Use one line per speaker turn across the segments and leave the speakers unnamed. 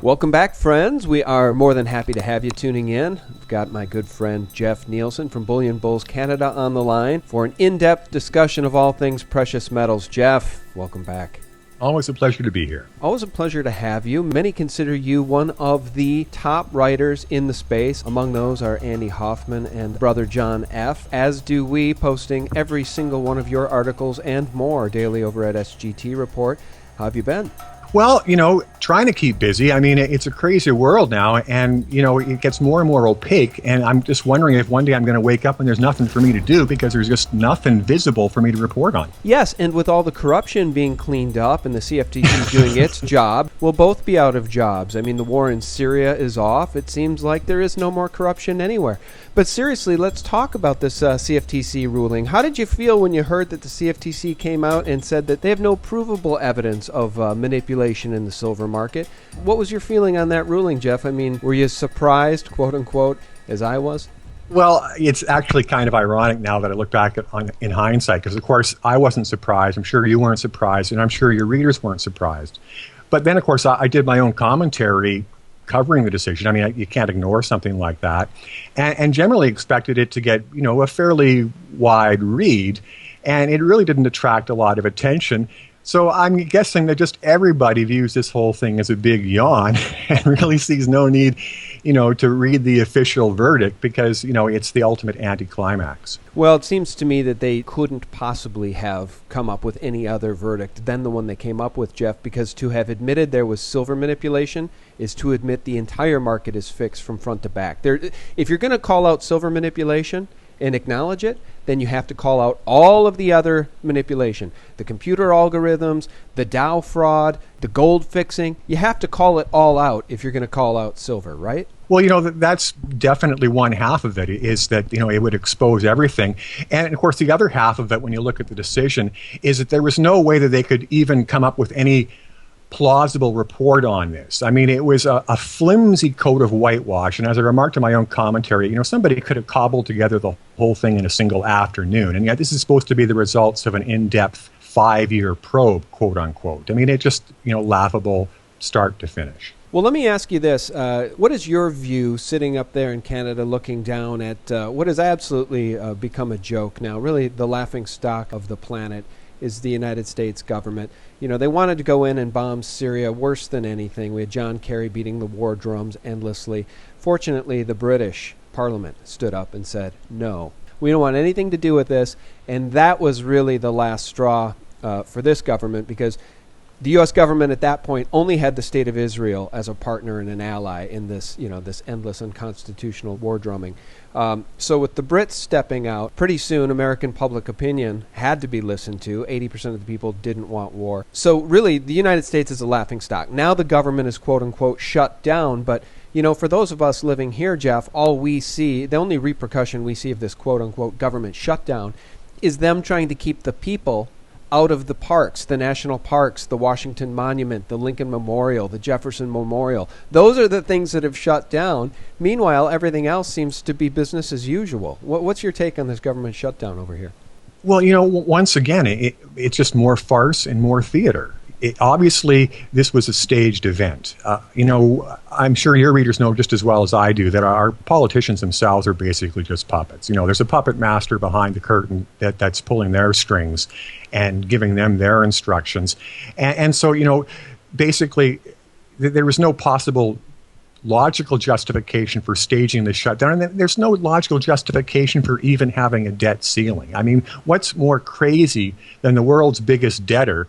Welcome back, friends. We are more than happy to have you tuning in. I've got my good friend Jeff Nielson from Bullion Bulls Canada on the line for an in-depth discussion of all things precious metals. Jeff, welcome back.
Always a pleasure to be here.
Always a pleasure to have you. Many consider you one of the top writers in the space. Among those are Andy Hoffman and brother John F., as do we, posting every single one of your articles and more daily over at SGT Report. How have you been?
Well, trying to keep busy. I mean, it's a crazy world now, and, it gets more and more opaque, and I'm just wondering if one day I'm going to wake up and there's nothing for me to do because there's just nothing visible for me to report on.
Yes, and with all the corruption being cleaned up and the CFTC doing its job, we'll both be out of jobs. I mean, the war in Syria is off. It seems like there is no more corruption anywhere. But seriously, let's talk about this CFTC ruling. How did you feel when you heard that the CFTC came out and said that they have no provable evidence of manipulation in the silver market? What was your feeling on that ruling, Jeff? I mean, were you surprised, quote unquote, as I was?
Well, it's actually kind of ironic now that I look back in hindsight, because, of course, I wasn't surprised. I'm sure you weren't surprised, and I'm sure your readers weren't surprised. But then, of course, I did my own commentary covering the decision. I mean, you can't ignore something like that, and generally expected it to get, a fairly wide read, and it really didn't attract a lot of attention. So I'm guessing that just everybody views this whole thing as a big yawn and really sees no need, to read the official verdict because, it's the ultimate anticlimax.
Well, it seems to me that they couldn't possibly have come up with any other verdict than the one they came up with, Jeff, because to have admitted there was silver manipulation is to admit the entire market is fixed from front to back. If you're going to call out silver manipulation and acknowledge it, then you have to call out all of the other manipulation. The computer algorithms, the Dow fraud, the gold fixing. You have to call it all out if you're going to call out silver, right?
Well, that's definitely one half of it, is that, it would expose everything. And, of course, the other half of it, when you look at the decision, is that there was no way that they could even come up with any plausible report on this. I mean, it was a flimsy coat of whitewash, and as I remarked in my own commentary, somebody could have cobbled together the whole thing in a single afternoon, and yet this is supposed to be the results of an in-depth 5-year probe, quote unquote. I mean, it just, laughable start to finish.
Well, let me ask you this. What is your view sitting up there in Canada looking down at what has absolutely become a joke now, really the laughing stock of the planet is the United States government. They wanted to go in and bomb Syria worse than anything. We had John Kerry beating the war drums endlessly. Fortunately, the British Parliament stood up and said, no, we don't want anything to do with this. And that was really the last straw for this government, because the U.S. government at that point only had the state of Israel as a partner and an ally in this, this endless unconstitutional war drumming. So with the Brits stepping out, pretty soon American public opinion had to be listened to. 80% of the people didn't want war. So really, the United States is a laughingstock. Now the government is, quote unquote, shut down. But, for those of us living here, Jeff, all we see, the only repercussion we see of this, quote unquote, government shutdown is them trying to keep the people out of the parks, the national parks, the Washington Monument, the Lincoln Memorial, the Jefferson Memorial. Those are the things that have shut down. Meanwhile, everything else seems to be business as usual. What's your take on this government shutdown over here?
Well, once again, it's just more farce and more theater. Obviously, this was a staged event. I'm sure your readers know just as well as I do that our politicians themselves are basically just puppets. There's a puppet master behind the curtain that's pulling their strings and giving them their instructions. And so, basically, there was no possible logical justification for staging the shutdown, and there's no logical justification for even having a debt ceiling. I mean, what's more crazy than the world's biggest debtor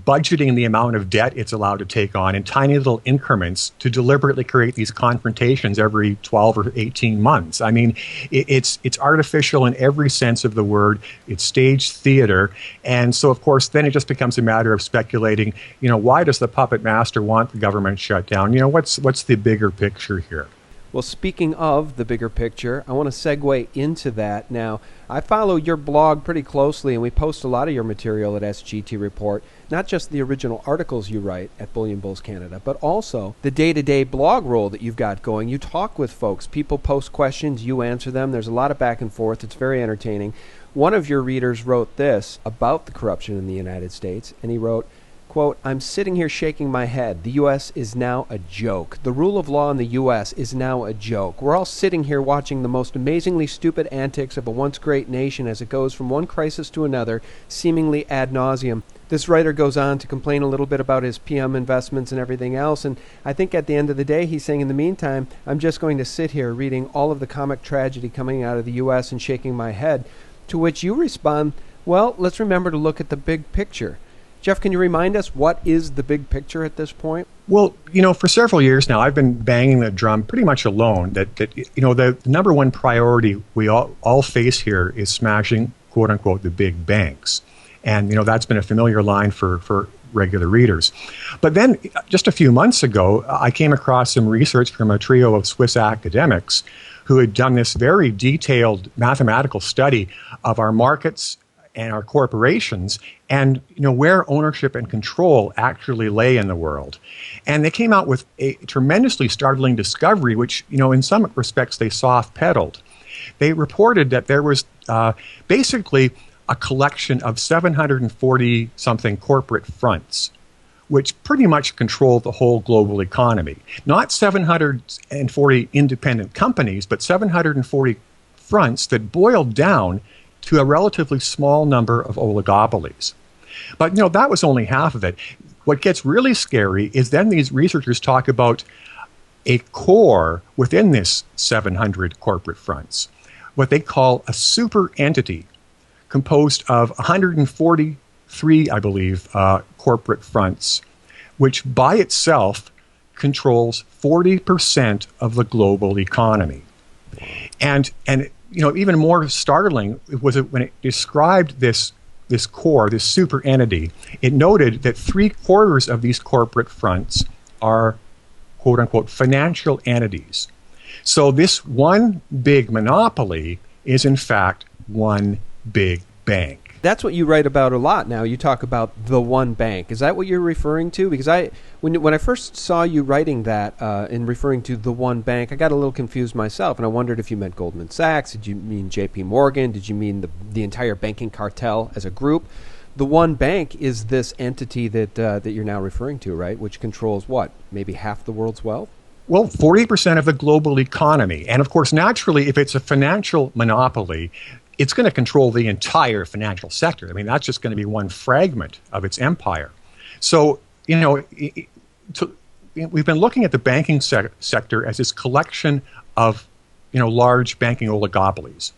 budgeting the amount of debt it's allowed to take on in tiny little increments to deliberately create these confrontations every 12 or 18 months. I mean, it's artificial in every sense of the word. It's staged theater. And so, of course, then it just becomes a matter of speculating, why does the puppet master want the government shut down? What's the bigger picture here?
Well, speaking of the bigger picture, I want to segue into that. Now, I follow your blog pretty closely, and we post a lot of your material at SGT Report, not just the original articles you write at Bullion Bulls Canada, but also the day-to-day blog roll that you've got going. You talk with folks. People post questions. You answer them. There's a lot of back and forth. It's very entertaining. One of your readers wrote this about the corruption in the United States, and he wrote, Quote, I'm sitting here shaking my head. The U.S. is now a joke. The rule of law in the U.S. is now a joke. We're all sitting here watching the most amazingly stupid antics of a once great nation as it goes from one crisis to another, seemingly ad nauseum. This writer goes on to complain a little bit about his PM investments and everything else, and I think at the end of the day he's saying, in the meantime, I'm just going to sit here reading all of the comic tragedy coming out of the U.S. and shaking my head. To which you respond, well, let's remember to look at the big picture. Jeff, can you remind us what is the big picture at this point?
Well, for several years now, I've been banging the drum pretty much alone that the number one priority we all face here is smashing, quote unquote, the big banks. And, that's been a familiar line for regular readers. But then just a few months ago, I came across some research from a trio of Swiss academics who had done this very detailed mathematical study of our markets and our corporations and where ownership and control actually lay in the world. And they came out with a tremendously startling discovery, which, in some respects, they soft-pedaled. They reported that there was basically a collection of 740-something corporate fronts, which pretty much control the whole global economy. Not 740 independent companies, but 740 fronts that boiled down to a relatively small number of oligopolies. But, that was only half of it. What gets really scary is then these researchers talk about a core within this 700 corporate fronts, what they call a super entity composed of 143, I believe, corporate fronts, which by itself controls 40% of the global economy. And even more startling was it when it described this core, this super entity. It noted that 3/4 of these corporate fronts are, quote unquote, financial entities. So this one big monopoly is in fact one big bank.
That's what you write about a lot now. You talk about the one bank. Is that what you're referring to? Because when I first saw you writing that and referring to the one bank, I got a little confused myself, and I wondered if you meant Goldman Sachs. Did you mean J.P. Morgan? Did you mean the entire banking cartel as a group? The one bank is this entity that you're now referring to, right? Which controls what? Maybe half the world's wealth?
Well, 40% of the global economy. And of course, naturally, if it's a financial monopoly, it's going to control the entire financial sector. I mean, that's just going to be one fragment of its empire. So, we've been looking at the banking sector as this collection of, large banking oligopolies.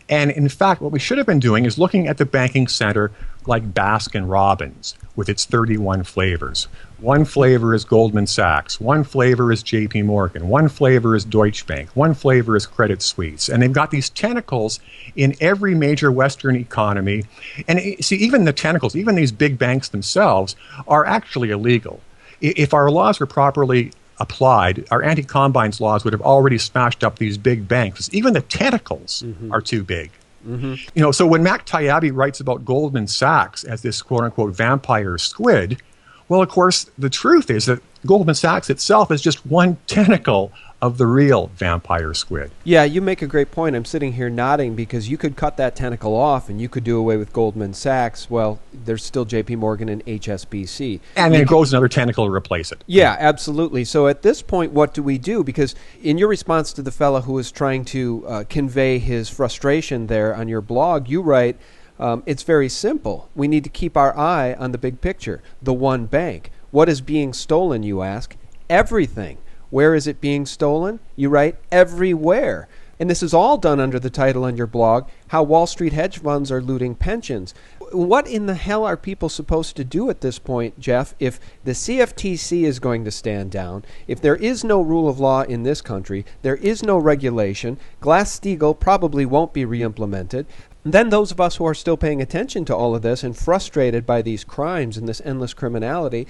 And in fact, what we should have been doing is looking at the banking sector like Baskin Robbins with its 31 flavors. One flavor is Goldman Sachs. One flavor is J.P. Morgan. One flavor is Deutsche Bank. One flavor is Credit Suisse. And they've got these tentacles in every major Western economy. And see, even the tentacles, even these big banks themselves, are actually illegal. If our laws were properly applied, our anti-combines laws would have already smashed up these big banks. Even the tentacles are too big. Mm-hmm. So when Mac Taibbi writes about Goldman Sachs as this quote-unquote vampire squid, well, of course, the truth is that Goldman Sachs itself is just one tentacle of the real vampire squid.
Yeah, you make a great point. I'm sitting here nodding because you could cut that tentacle off and you could do away with Goldman Sachs. Well, there's still JP Morgan and HSBC.
And then it grows another tentacle to replace it.
Yeah, absolutely. So at this point, what do we do? Because in your response to the fellow who was trying to convey his frustration there on your blog, you write, it's very simple. We need to keep our eye on the big picture, the one bank. What is being stolen, you ask? Everything. Where is it being stolen? You write, everywhere. And this is all done under the title on your blog, How Wall Street Hedge Funds Are Looting Pensions. What in the hell are people supposed to do at this point, Jeff, if the CFTC is going to stand down, if there is no rule of law in this country, there is no regulation, Glass-Steagall probably won't be re-implemented, then those of us who are still paying attention to all of this and frustrated by these crimes and this endless criminality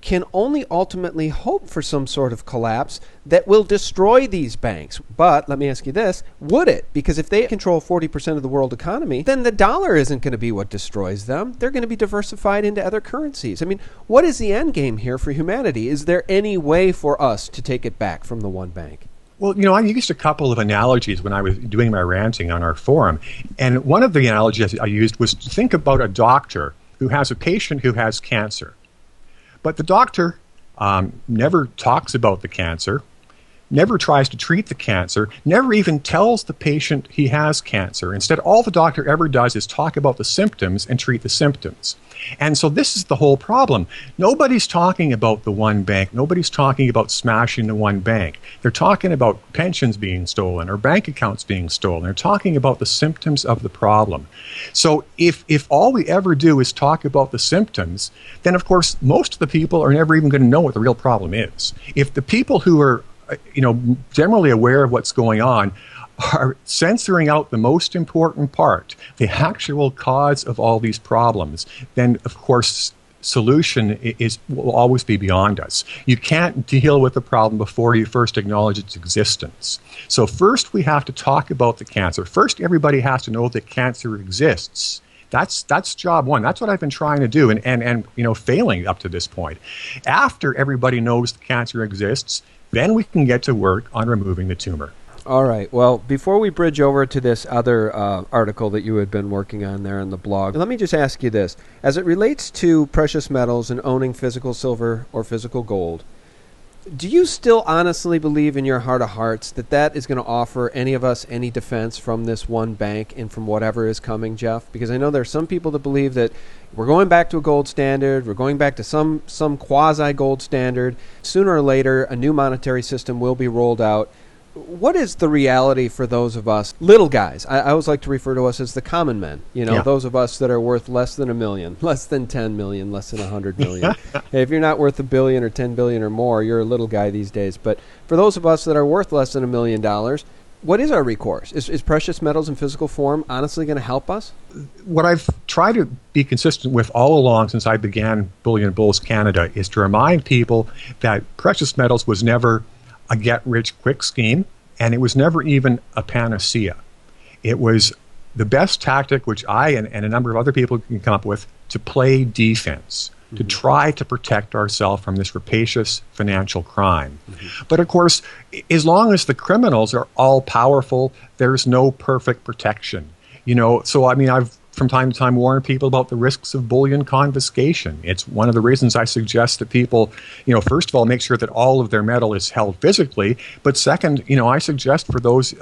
can only ultimately hope for some sort of collapse that will destroy these banks. But let me ask you this, would it? Because if they control 40% of the world economy, then the dollar isn't going to be what destroys them. They're going to be diversified into other currencies. I mean, what is the end game here for humanity? Is there any way for us to take it back from the one bank?
Well, I used a couple of analogies when I was doing my ranting on our forum. And one of the analogies I used was to think about a doctor who has a patient who has cancer. But the doctor never talks about the cancer, never tries to treat the cancer, never even tells the patient he has cancer. Instead, all the doctor ever does is talk about the symptoms and treat the symptoms. And so this is the whole problem. Nobody's talking about the one bank. Nobody's talking about smashing the one bank. They're talking about pensions being stolen or bank accounts being stolen. They're talking about the symptoms of the problem. So if all we ever do is talk about the symptoms, then of course most of the people are never even going to know what the real problem is. If the people who are generally aware of what's going on are censoring out the most important part, the actual cause of all these problems, then of course solution will always be beyond us. You can't deal with the problem before you first acknowledge its existence. So first we have to talk about the cancer. First everybody has to know that cancer exists. That's job one. That's what I've been trying to do and failing up to this point. After everybody knows the cancer exists, then we can get to work on removing the tumor.
All right. Well, before we bridge over to this other article that you had been working on there on the blog, let me just ask you this. As it relates to precious metals and owning physical silver or physical gold, do you still honestly believe in your heart of hearts that that is going to offer any of us any defense from this one bank and from whatever is coming, Jeff? Because I know there are some people that believe that we're going back to a gold standard, we're going back to some quasi-gold standard. Sooner or later, a new monetary system will be rolled out. What is the reality for those of us, little guys? I always like to refer to us as the common men. Those of us that are worth less than $1 million, less than 10 million, less than 100 million. If you're not worth $1 billion or 10 billion or more, you're a little guy these days. But for those of us that are worth less than $1 million, what is our recourse? Is precious metals in physical form honestly going to help us?
What I've tried to be consistent with all along since I began Bullion Bulls Canada is to remind people that precious metals was never a get-rich-quick scheme, and it was never even a panacea. It was the best tactic, which I and a number of other people can come up with, to play defense, to try to protect ourselves from this rapacious financial crime. But of course, as long as the criminals are all powerful, there's no perfect protection. So I mean, I've from time to time warn people about the risks of bullion confiscation. It's one of the reasons I suggest that people, first of all, make sure that all of their metal is held physically. But second, I suggest for those,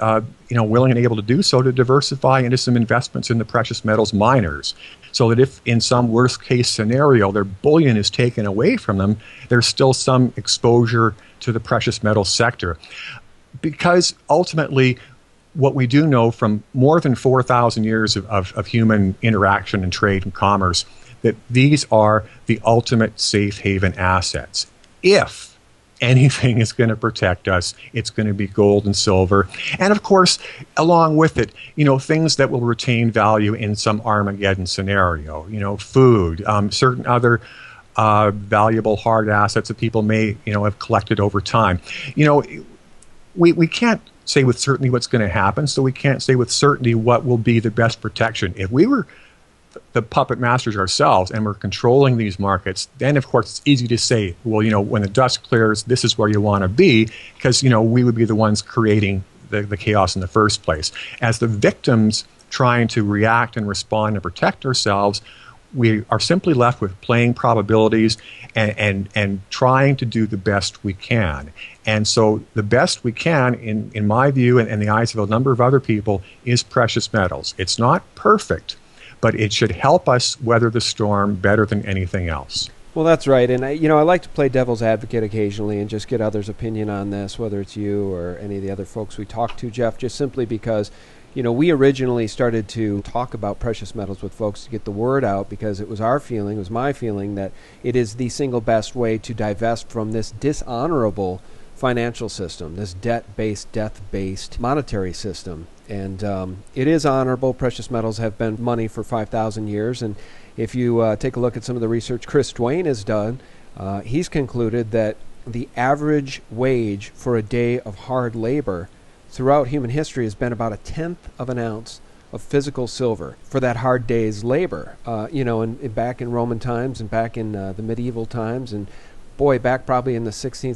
willing and able to do so, to diversify into some investments in the precious metals miners, so that if in some worst case scenario their bullion is taken away from them, there's still some exposure to the precious metal sector. Because ultimately, what we do know from more than 4,000 years of human interaction and trade and commerce, that these are the ultimate safe haven assets. If anything is going to protect us, it's going to be gold and silver. And of course, along with it, things that will retain value in some Armageddon scenario, food, certain other valuable hard assets that people may, have collected over time. We can't say with certainty what's going to happen, so we can't say with certainty what will be the best protection. If we were the puppet masters ourselves and we're controlling these markets, then of course it's easy to say, well, when the dust clears, this is where you want to be, because, we would be the ones creating the chaos in the first place. As the victims trying to react and respond and protect ourselves, we are simply left with playing probabilities and trying to do the best we can. And so the best we can, in my view and the eyes of a number of other people, is precious metals. It's not perfect, but it should help us weather the storm better than anything else.
Well, that's right. And, I like to play devil's advocate occasionally and just get others' opinion on this, whether it's you or any of the other folks we talk to, Jeff, just simply because we originally started to talk about precious metals with folks to get the word out, because it was my feeling that it is the single best way to divest from this dishonorable financial system, this debt-based, death-based monetary system. And it is honorable. Precious metals have been money for 5,000 years. And if you take a look at some of the research Chris Duane has done, he's concluded that the average wage for a day of hard labor throughout human history has been about 1/10 of an ounce of physical silver for that hard day's labor. And back in Roman times and back in the medieval times and boy, back probably in the 16th,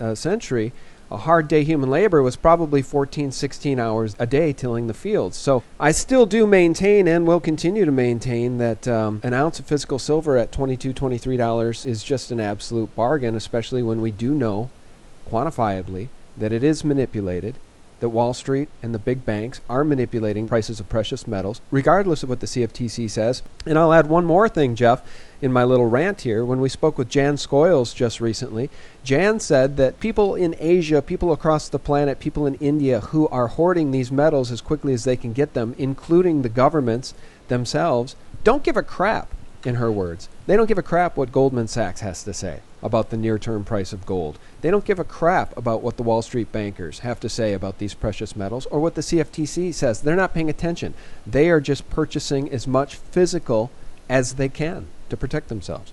17th century, a hard day human labor was probably 14, 16 hours a day tilling the fields. So I still do maintain and will continue to maintain that an ounce of physical silver at $22, $23 is just an absolute bargain, especially when we do know quantifiably that it is manipulated, that Wall Street and the big banks are manipulating prices of precious metals, regardless of what the CFTC says. And I'll add one more thing, Jeff, in my little rant here. When we spoke with Jan Skoyles just recently, Jan said that people in Asia, people across the planet, people in India who are hoarding these metals as quickly as they can get them, including the governments themselves, don't give a crap, in her words. They don't give a crap what Goldman Sachs has to say about the near-term price of gold. They don't give a crap about what the Wall Street bankers have to say about these precious metals or what the CFTC says. They're not paying attention. They are just purchasing as much physical as they can to protect themselves.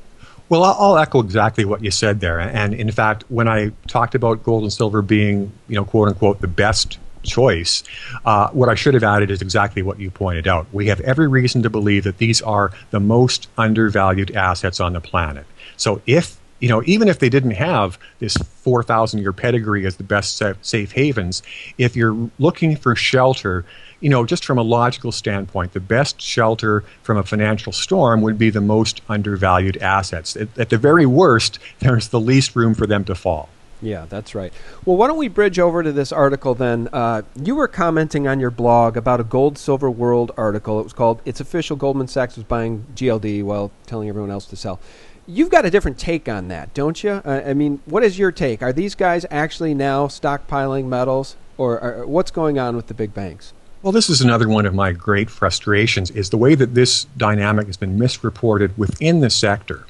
Well, I'll echo exactly what you said there. And in fact, when I talked about gold and silver being, quote unquote, the best choice, what I should have added is exactly what you pointed out. We have every reason to believe that these are the most undervalued assets on the planet. So if even if they didn't have this 4,000-year pedigree as the best safe havens, if you're looking for shelter, just from a logical standpoint, the best shelter from a financial storm would be the most undervalued assets. At the very worst, there's the least room for them to fall.
Yeah, that's right. Well, why don't we bridge over to this article then? You were commenting on your blog about a Gold Silver World article. It was called, "It's Official, Goldman Sachs was buying GLD while telling everyone else to sell." You've got a different take on that, don't you? I mean, what is your take? Are these guys actually now stockpiling metals, or what's going on with the big banks?
Well, this is another one of my great frustrations, is the way that this dynamic has been misreported within the sector.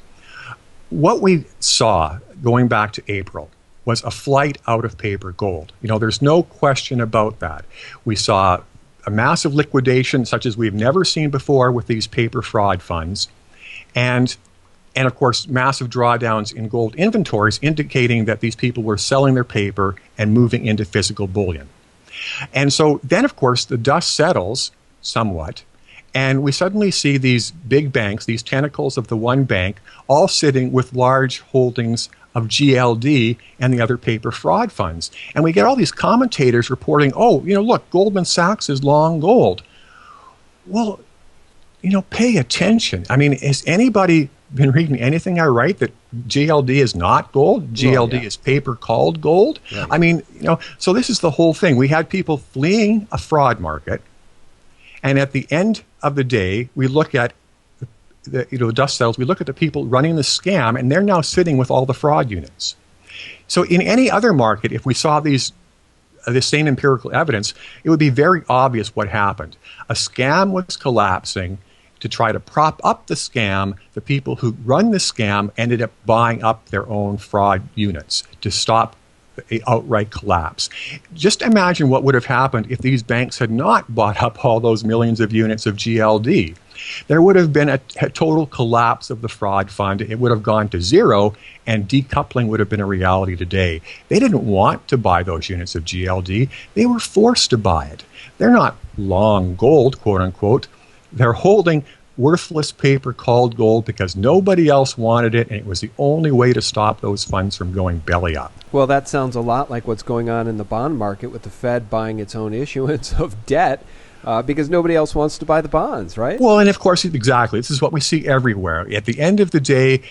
What we saw going back to April was a flight out of paper gold. There's no question about that. We saw a massive liquidation such as we've never seen before with these paper fraud funds, and of course massive drawdowns in gold inventories indicating that these people were selling their paper and moving into physical bullion. And so then, of course, the dust settles somewhat, and we suddenly see these big banks, these tentacles of the one bank, all sitting with large holdings of GLD and the other paper fraud funds. And we get all these commentators reporting, look, Goldman Sachs is long gold. Well, pay attention. I mean, has anybody been reading anything I write that GLD is not gold? GLD is paper called gold? Right. I mean, so this is the whole thing. We had people fleeing a fraud market, and at the end of the day, we look at the dust settles, we look at the people running the scam, and they're now sitting with all the fraud units. So in any other market, if we saw this same empirical evidence, it would be very obvious what happened. A scam was collapsing. To try to prop up the scam, the people who run the scam ended up buying up their own fraud units to stop an outright collapse. Just imagine what would have happened if these banks had not bought up all those millions of units of GLD. There would have been a total collapse of the fraud fund. It would have gone to zero, and decoupling would have been a reality today. They didn't want to buy those units of GLD. They were forced to buy it. They're not long gold, quote unquote. They're holding worthless paper called gold because nobody else wanted it, and it was the only way to stop those funds from going belly up.
Well, that sounds a lot like what's going on in the bond market with the Fed buying its own issuance of debt because nobody else wants to buy the bonds, right?
Well, and of course, exactly. This is what we see everywhere. At the end of the day,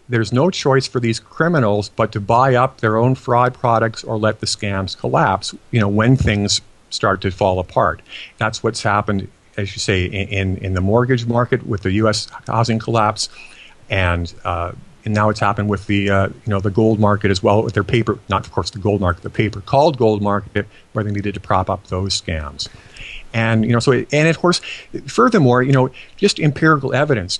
there's no choice for these criminals but to buy up their own fraud products or let the scams collapse, when things start to fall apart. That's what's happened, as you say, in the mortgage market with the U.S. housing collapse, and now it's happened with the the gold market as well, with their paper, not of course the gold market, the paper called gold market, where they needed to prop up those scams. And and of course, furthermore, just empirical evidence.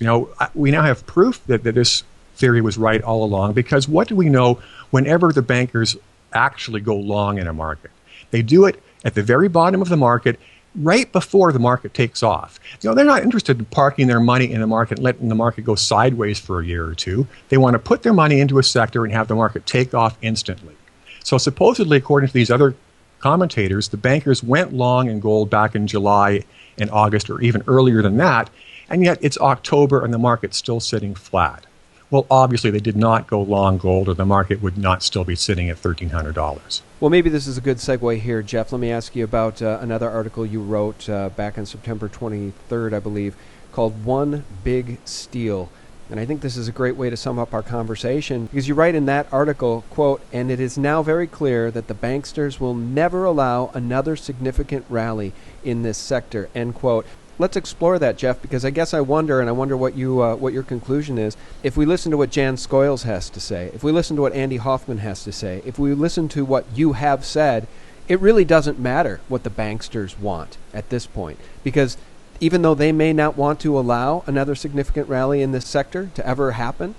We now have proof that this theory was right all along, because what do we know whenever the bankers actually go long in a market? They do it at the very bottom of the market, right before the market takes off. They're not interested in parking their money in the market and letting the market go sideways for a year or two. They want to put their money into a sector and have the market take off instantly. So supposedly, according to these other commentators, the bankers went long in gold back in July and August, or even earlier than that, and yet it's October and the market's still sitting flat. Well, obviously they did not go long gold, or the market would not still be sitting at $1,300.
Well, maybe this is a good segue here, Jeff. Let me ask you about another article you wrote back on September 23rd, I believe, called One Big Steal. And I think this is a great way to sum up our conversation, because you write in that article, quote, "And it is now very clear that the banksters will never allow another significant rally in this sector," end quote. Let's explore that, Jeff, because I guess I wonder what your conclusion is. If we listen to what Jan Scoyles has to say, if we listen to what Andy Hoffman has to say, if we listen to what you have said, it really doesn't matter what the banksters want at this point, because even though they may not want to allow another significant rally in this sector to ever happen,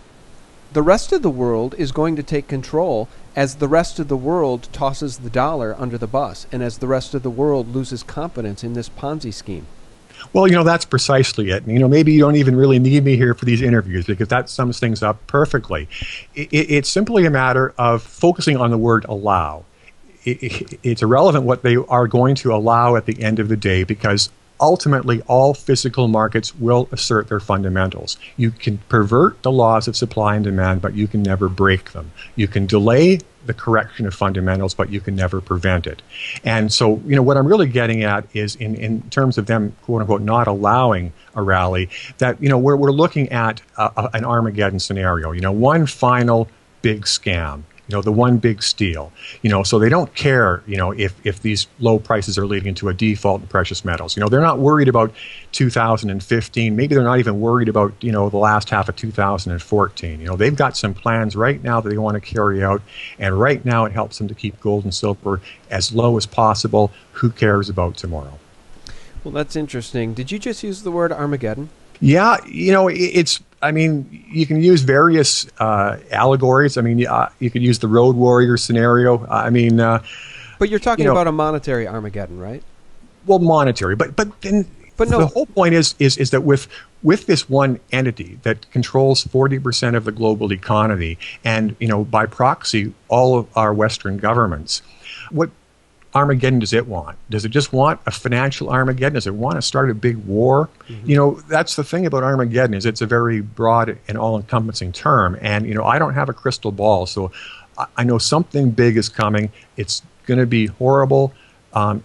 the rest of the world is going to take control as the rest of the world tosses the dollar under the bus and as the rest of the world loses confidence in this Ponzi scheme.
Well, that's precisely it. Maybe you don't even really need me here for these interviews, because that sums things up perfectly. It's simply a matter of focusing on the word allow. It's irrelevant what they are going to allow at the end of the day, because ultimately all physical markets will assert their fundamentals. You can pervert the laws of supply and demand, but you can never break them. You can delay the correction of fundamentals, but you can never prevent it. And so, what I'm really getting at is in terms of them, quote unquote, not allowing a rally, that, we're looking at an Armageddon scenario, one final big scam. The one big steal, so they don't care, if these low prices are leading to a default in precious metals. They're not worried about 2015. Maybe they're not even worried about, the last half of 2014. They've got some plans right now that they want to carry out. And right now it helps them to keep gold and silver as low as possible. Who cares about tomorrow?
Well, that's interesting. Did you just use the word Armageddon?
Yeah, you can use various allegories. You could use the Road Warrior scenario.
But you're talking about a monetary Armageddon, right?
Well, monetary, but no. The whole point is that with this one entity that controls 40% of the global economy, and by proxy all of our Western governments, what Armageddon does it want? Does it just want a financial Armageddon? Does it want to start a big war? Mm-hmm. That's the thing about Armageddon, is it's a very broad and all-encompassing term. And, I don't have a crystal ball, so I know something big is coming. It's going to be horrible.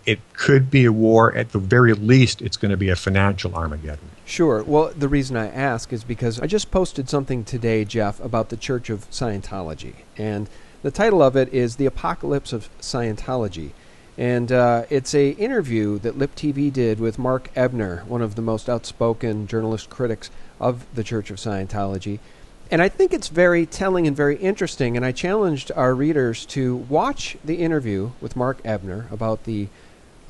It could be a war. At the very least, it's going to be a financial Armageddon.
Sure. Well, the reason I ask is because I just posted something today, Jeff, about the Church of Scientology. And the title of it is The Apocalypse of Scientology. And it's an interview that Lip TV did with Mark Ebner, one of the most outspoken journalist critics of the Church of Scientology. And I think it's very telling and very interesting. And I challenged our readers to watch the interview with Mark Ebner about the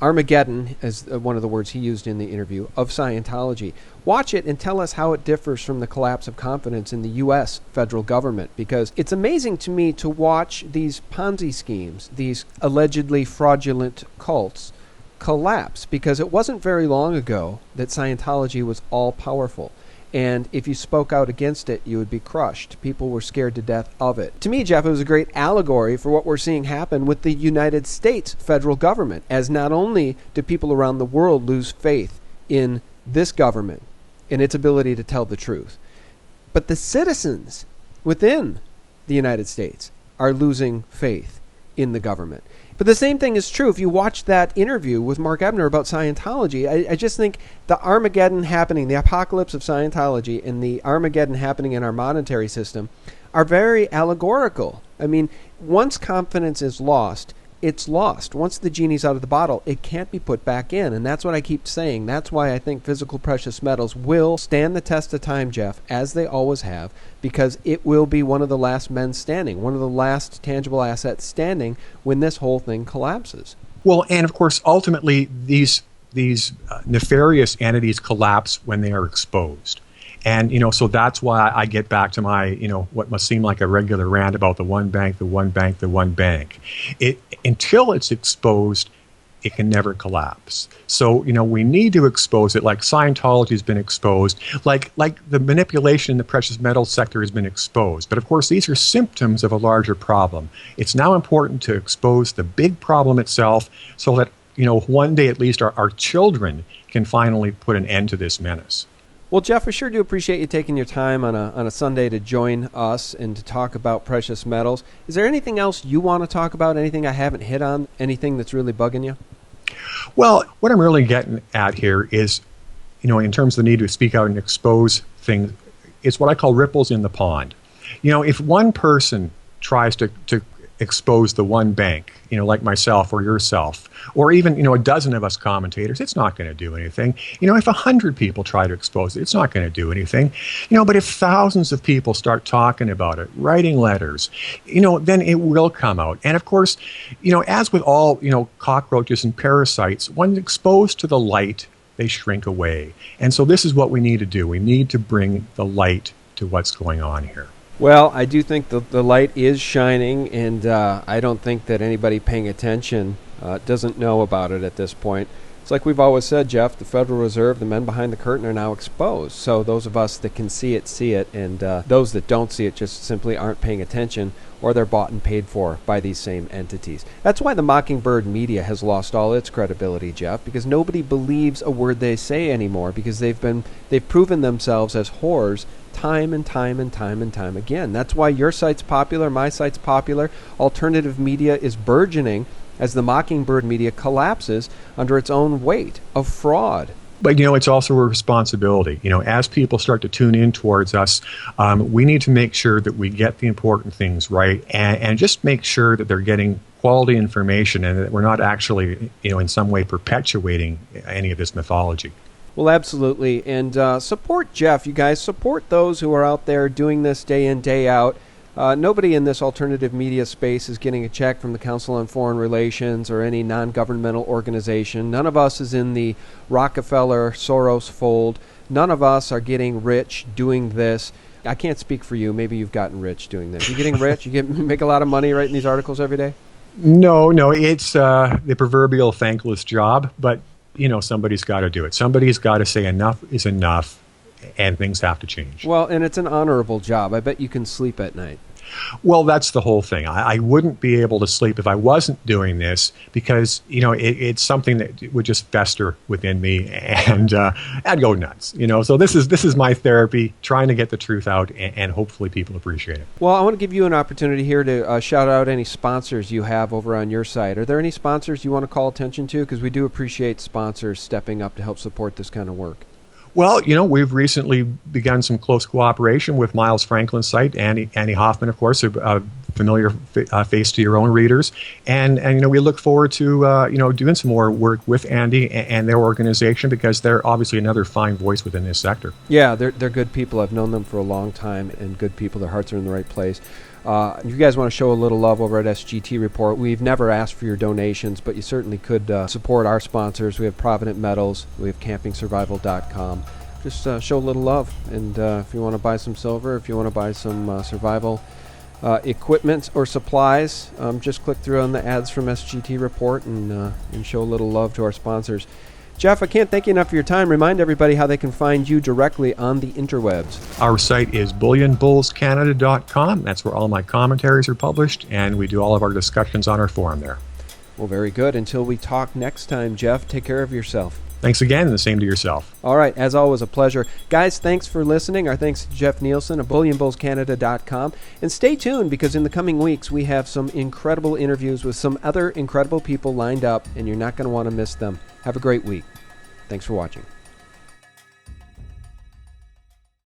Armageddon, as one of the words he used in the interview, of Scientology. Watch it and tell us how it differs from the collapse of confidence in the U.S. federal government, because it's amazing to me to watch these Ponzi schemes, these allegedly fraudulent cults, collapse, because it wasn't very long ago that Scientology was all-powerful. And if you spoke out against it, you would be crushed. People were scared to death of it. To me, Jeff, it was a great allegory for what we're seeing happen with the United States federal government, as not only do people around the world lose faith in this government and its ability to tell the truth, but the citizens within the United States are losing faith in the government. But the same thing is true if you watch that interview with Mark Ebner about Scientology. I just think the Armageddon happening, the apocalypse of Scientology, and the Armageddon happening in our monetary system are very allegorical. Once confidence is lost, it's lost. Once the genie's out of the bottle, it can't be put back in. And that's what I keep saying. That's why I think physical precious metals will stand the test of time, Jeff, as they always have, because it will be one of the last men standing, one of the last tangible assets standing when this whole thing collapses. Well,
and of course, ultimately, these nefarious entities collapse when they are exposed. And, so that's why I get back to my, what must seem like a regular rant about the one bank, the one bank, the one bank. Until it's exposed, it can never collapse. So, we need to expose it, like Scientology has been exposed, like the manipulation in the precious metals sector has been exposed. But of course, these are symptoms of a larger problem. It's now important to expose the big problem itself so that, one day at least our children can finally put an end to this menace.
Well, Jeff, I sure do appreciate you taking your time on a Sunday to join us and to talk about precious metals. Is there anything else you want to talk about? Anything I haven't hit on? Anything that's really bugging you?
Well, what I'm really getting at here is, in terms of the need to speak out and expose things, it's what I call ripples in the pond. If one person tries to expose the one bank, like myself or yourself, or even, a dozen of us commentators, it's not going to do anything. If 100 people try to expose it, it's not going to do anything. But if thousands of people start talking about it, writing letters, then it will come out. And of course, as with all, cockroaches and parasites, when exposed to the light, they shrink away. And so this is what we need to do. We need to bring the light to what's going on here.
Well, I do think the light is shining, and I don't think that anybody paying attention doesn't know about it at this point. It's like we've always said, Jeff, the Federal Reserve, the men behind the curtain are now exposed. So those of us that can see it, and those that don't see it just simply aren't paying attention, or they're bought and paid for by these same entities. That's why the Mockingbird media has lost all its credibility, Jeff, because nobody believes a word they say anymore, because they've proven themselves as whores time and time and time and time again. That's why your site's popular, my site's popular. Alternative media is burgeoning as the Mockingbird media collapses under its own weight of fraud.
But, it's also a responsibility. As people start to tune in towards us, we need to make sure that we get the important things right and just make sure that they're getting quality information and that we're not actually, in some way perpetuating any of this mythology.
Well, absolutely. And support Jeff, you guys. Support those who are out there doing this day in, day out. Nobody in this alternative media space is getting a check from the Council on Foreign Relations or any non-governmental organization. None of us is in the Rockefeller, Soros fold. None of us are getting rich doing this. I can't speak for you. Maybe you've gotten rich doing this. You getting rich? You make a lot of money writing these articles every day?
No, it's the proverbial thankless job, but somebody's got to do it. Somebody's got to say enough is enough, and things have to change.
Well, and it's an honorable job. I bet you can sleep at night.
Well, that's the whole thing. I wouldn't be able to sleep if I wasn't doing this because, it's something that would just fester within me and I'd go nuts. So this is my therapy, trying to get the truth out and hopefully people appreciate it.
Well, I want to give you an opportunity here to shout out any sponsors you have over on your site. Are there any sponsors you want to call attention to? Because we do appreciate sponsors stepping up to help support this kind of work.
Well, we've recently begun some close cooperation with Miles Franklin's site, Annie Hoffman, of course, a familiar face to your own readers, and we look forward to doing some more work with Andy and their organization because they're obviously another fine voice within this sector.
Yeah, they're good people. I've known them for a long time, and good people. Their hearts are in the right place. If you guys want to show a little love over at SGT Report, we've never asked for your donations, but you certainly could support our sponsors. We have Provident Metals, we have CampingSurvival.com. Just show a little love, and if you want to buy some silver, if you want to buy some survival equipment or supplies, just click through on the ads from SGT Report and show a little love to our sponsors. Jeff, I can't thank you enough for your time. Remind everybody how they can find you directly on the interwebs.
Our site is BullionBullsCanada.com. That's where all my commentaries are published, and we do all of our discussions on our forum there.
Well, very good. Until we talk next time, Jeff, take care of yourself.
Thanks again, and the same to yourself.
All right, as always, a pleasure. Guys, thanks for listening. Our thanks to Jeff Nielson of BullionBullsCanada.com. And stay tuned, because in the coming weeks, we have some incredible interviews with some other incredible people lined up, and you're not going to want to miss them. Have a great week. Thanks for watching.